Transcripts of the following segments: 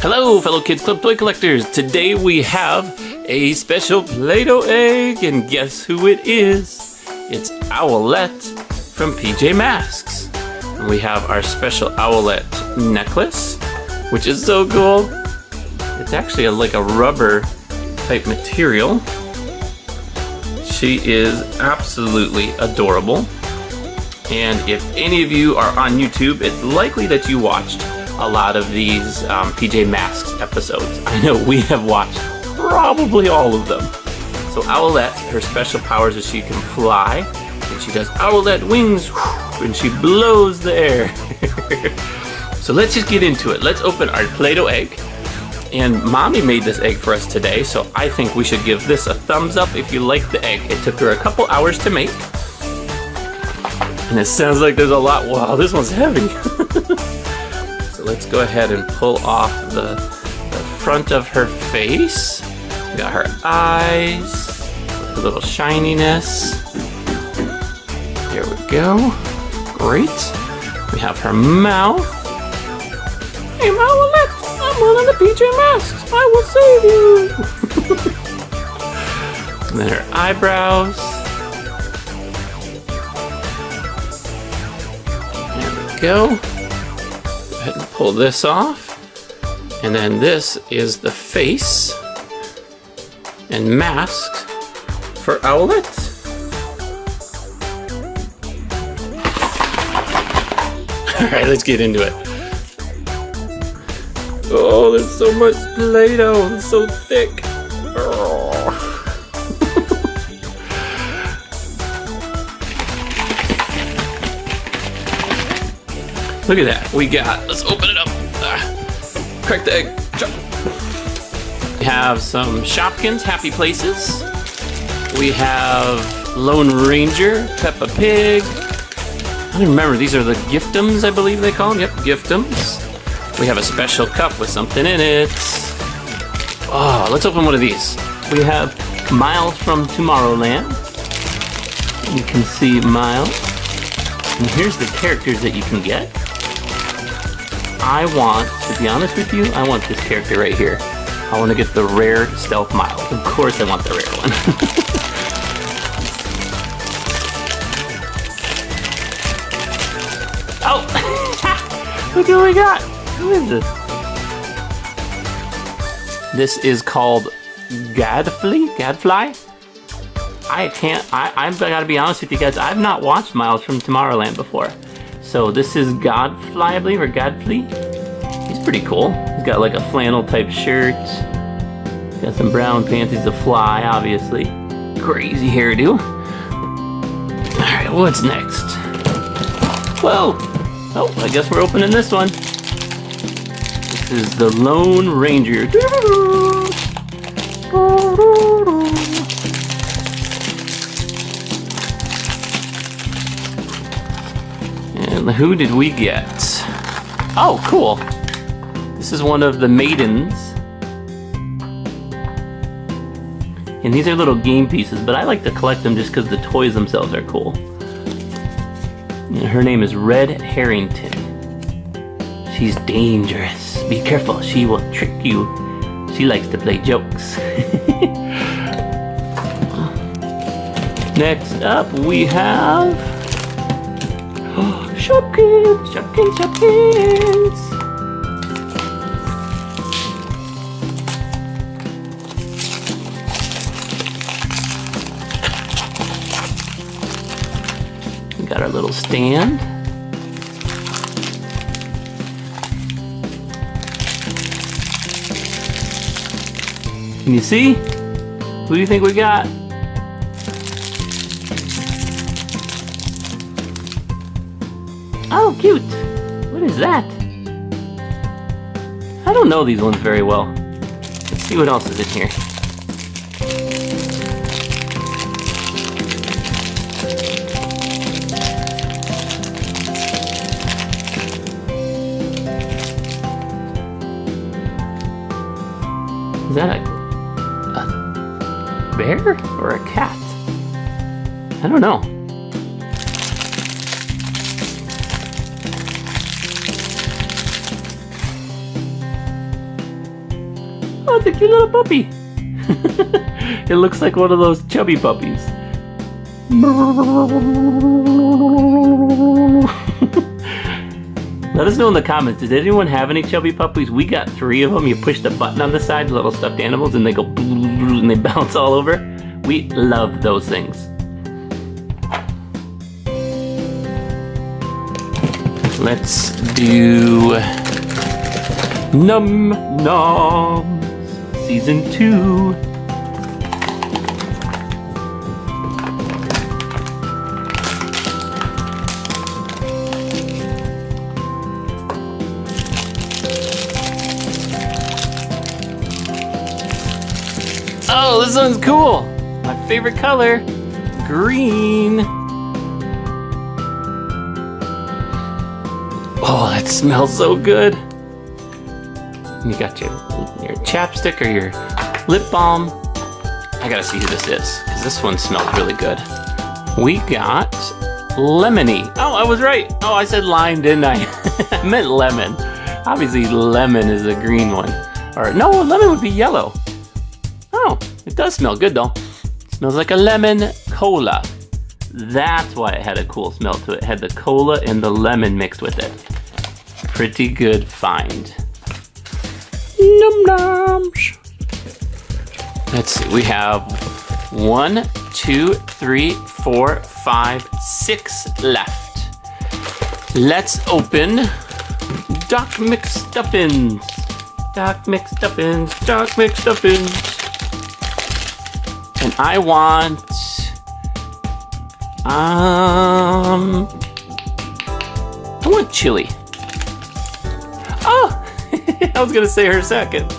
Hello, fellow Kids Club toy collectors. Today we have a special Play Doh egg, and guess who it is? It's Owlette from PJ Masks. And we have our special Owlette necklace, which is so cool. It's actually like a rubber type material. She is absolutely adorable. And if any of you are on YouTube, it's likely that you watched a lot of these PJ Masks episodes. I know we have watched probably all of them. So Owlette, her special powers is she can fly, and she does Owlette wings, and she blows the air. So let's just get into it. Let's open our Play Doh egg. And Mommy made this egg for us today, so I think we should give this a thumbs up if you like the egg. It took her a couple hours to make. And it sounds like there's a lot. Wow, this one's heavy. Let's go ahead and pull off the front of her face. We got her eyes, a little shininess. There we go. Great. We have her mouth. Hey, Owlette, I'm one of the PJ Masks. I will save you. And then her eyebrows. There we go. Go ahead and pull this off, and then this is the face and mask for Owlette. Alright, let's get into it. Oh, there's so much Play-Doh, it's so thick. Oh. Look at that. We got, let's open it up. Crack the egg. Chop. We have some Shopkins Happy Places. We have Lone Ranger, Peppa Pig. I don't remember, these are the Giftums, I believe they call them. Yep, Giftums. We have a special cup with something in it. Oh, let's open one of these. We have Miles from Tomorrowland. You can see Miles. And here's the characters that you can get. I want, to be honest with you, I want this character right here. I want to get the rare Stealth Miles. Of course I want the rare one. Oh! Look at what we got! Who is this? This is called Gadfly? I've got to be honest with you guys, I've not watched Miles from Tomorrowland before. So this is Godfly, I believe, or Godfly. He's pretty cool. He's got like a flannel type shirt. Got some brown pants. He's a fly, obviously. Crazy hairdo. Alright, what's next? Whoa! Oh, I guess we're opening this one. This is the Lone Ranger. And who did we get? Oh, cool. This is one of the maidens. And these are little game pieces, but I like to collect them just because the toys themselves are cool. And her name is Red Harrington. She's dangerous. Be careful, she will trick you. She likes to play jokes. Next up we have... Shopkins! Shopkins! Shopkins! We got our little stand. Can you see? Who do you think we got? Oh, cute! What is that? I don't know these ones very well. Let's see what else is in here. Is that a bear or a cat? I don't know. Oh, it's a cute little puppy. It looks like one of those chubby puppies. Let us know in the comments, did anyone have any chubby puppies? We got 3 of them. You push the button on the side, little stuffed animals, and they go and they bounce all over. We love those things. Let's do Num Noms Season 2. Oh, this one's cool. My favorite color, green. Oh, that smells so good. You got your chapstick or your lip balm. I gotta see who this is, because this one smells really good. We got lemony. Oh, I was right. Oh, I said lime, didn't I? I meant lemon. Obviously, lemon is a green one. Or no, lemon would be yellow. Oh, it does smell good though. It smells like a lemon cola. That's why it had a cool smell to it. It had the cola and the lemon mixed with it. Pretty good find. Num noms. Let's see, we have 1, 2, 3, 4, 5, 6 left. Let's open Doc McStuffins. Doc McStuffins, Doc McStuffins. And I want, I want chili. Oh, I was gonna say her second.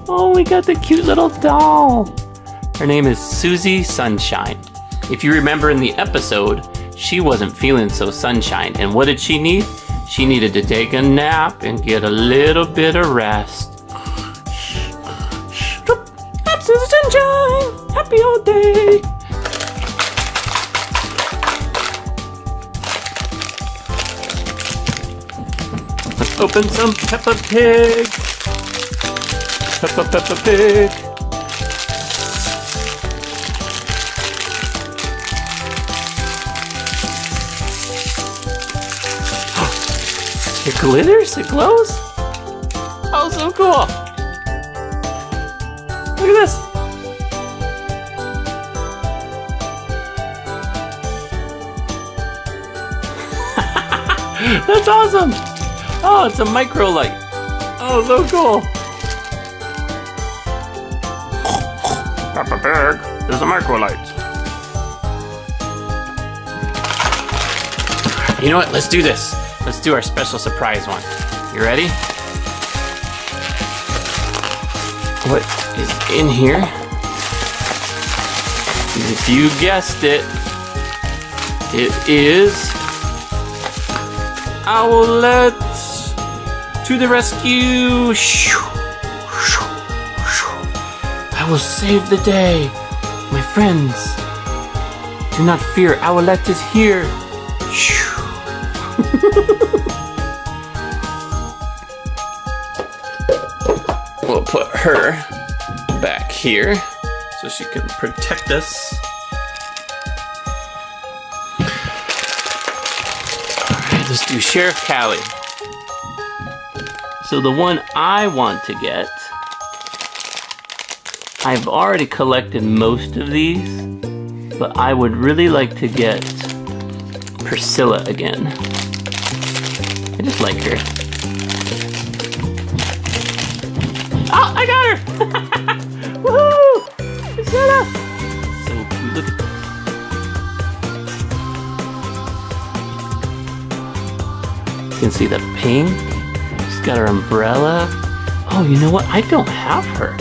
Oh, we got the cute little doll. Her name is Susie Sunshine. If you remember in the episode, she wasn't feeling so sunshine. And what did she need? She needed to take a nap and get a little bit of rest. I'm Susie Sunshine. Happy all day. Let's open some Peppa Pig. Peppa Pig. It glitters? It glows? Oh, so cool. Look at this. That's awesome! Oh, it's a micro light. Oh, so cool. Peppa Pig is a micro light. You know what? Let's do this. Let's do our special surprise one. You ready? What is in here? If you guessed it, it is Owlette to the rescue! I will save the day, my friends. Do not fear, Owlette is here. We'll put her back here so she can protect us. Alright, let's do Sherif Callie. So the one I want to get, I've already collected most of these, but I would really like to get Priscilla again. I just like her. Oh, I got her! Woohoo! Priscilla! So cute. Look at this. You can see the pink. She's got her umbrella. Oh, you know what? I don't have her.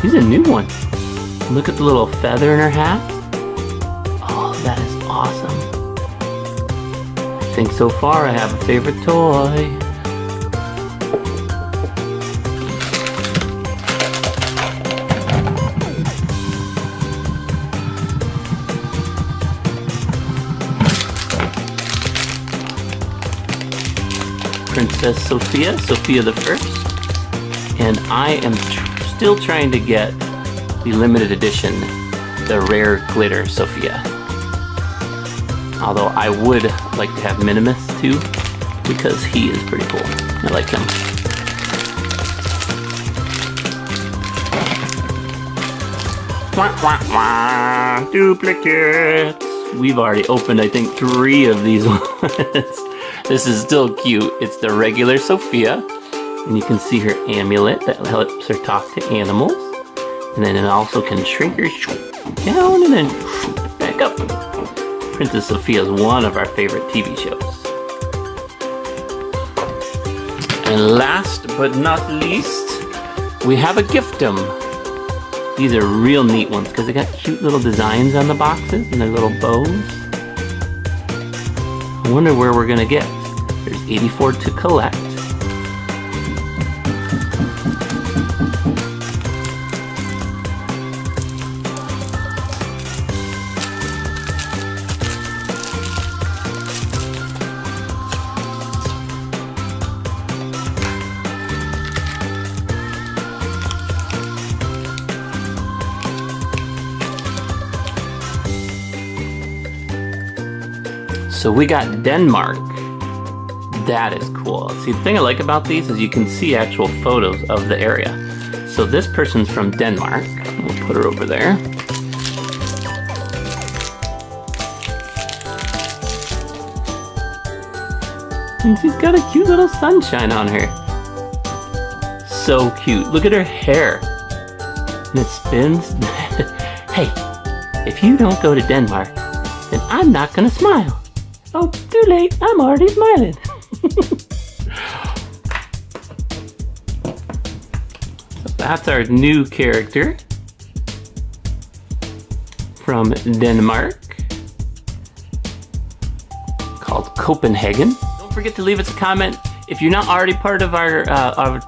She's a new one. Look at the little feather in her hat. Oh, that is awesome. I think so far I have a favorite toy. Princess Sophia, Sophia the First. And I am still trying to get the limited edition, the rare glitter Sophia. Although I would like to have Minimus too, because he is pretty cool. I like him. Wah, wah, wah. Duplicates. We've already opened, I think, 3 of these ones. This is still cute. It's the regular Sophia. And you can see her amulet that helps her talk to animals. And then it also can shrink her down and then back up. Princess Sophia is one of our favorite TV shows. And last but not least, we have a giftum. These are real neat ones because they got cute little designs on the boxes and their little bows. I wonder where we're gonna get. There's 84 to collect. So we got Denmark. That is cool. See, the thing I like about these is you can see actual photos of the area. So this person's from Denmark. We'll put her over there. And she's got a cute little sunshine on her. So cute. Look at her hair. And it spins. Hey, if you don't go to Denmark, then I'm not gonna smile. Oh, too late. I'm already smiling. So that's our new character from Denmark called Copenhagen. Don't forget to leave us a comment. If you're not already part of our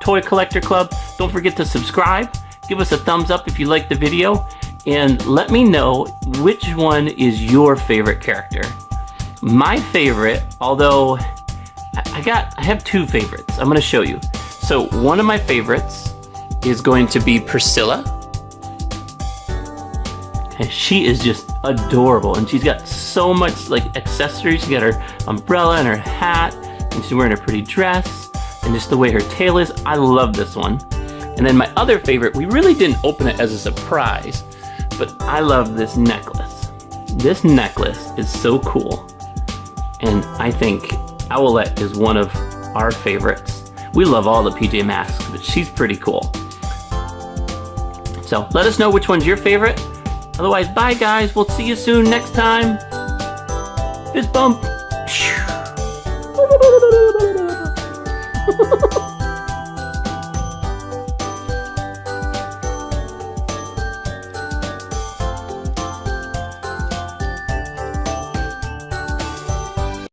toy collector club, don't forget to subscribe. Give us a thumbs up if you like the video, and let me know which one is your favorite character. My favorite, although I have 2 favorites. I'm going to show you. So one of my favorites is going to be Priscilla. And she is just adorable, and she's got so much like accessories. She got her umbrella and her hat, and she's wearing a pretty dress, and just the way her tail is. I love this one. And then my other favorite, we really didn't open it as a surprise, but I love this necklace. This necklace is so cool. And I think Owlette is one of our favorites. We love all the PJ Masks, but she's pretty cool. So let us know which one's your favorite. Otherwise, bye guys. We'll see you soon next time. Fist bump.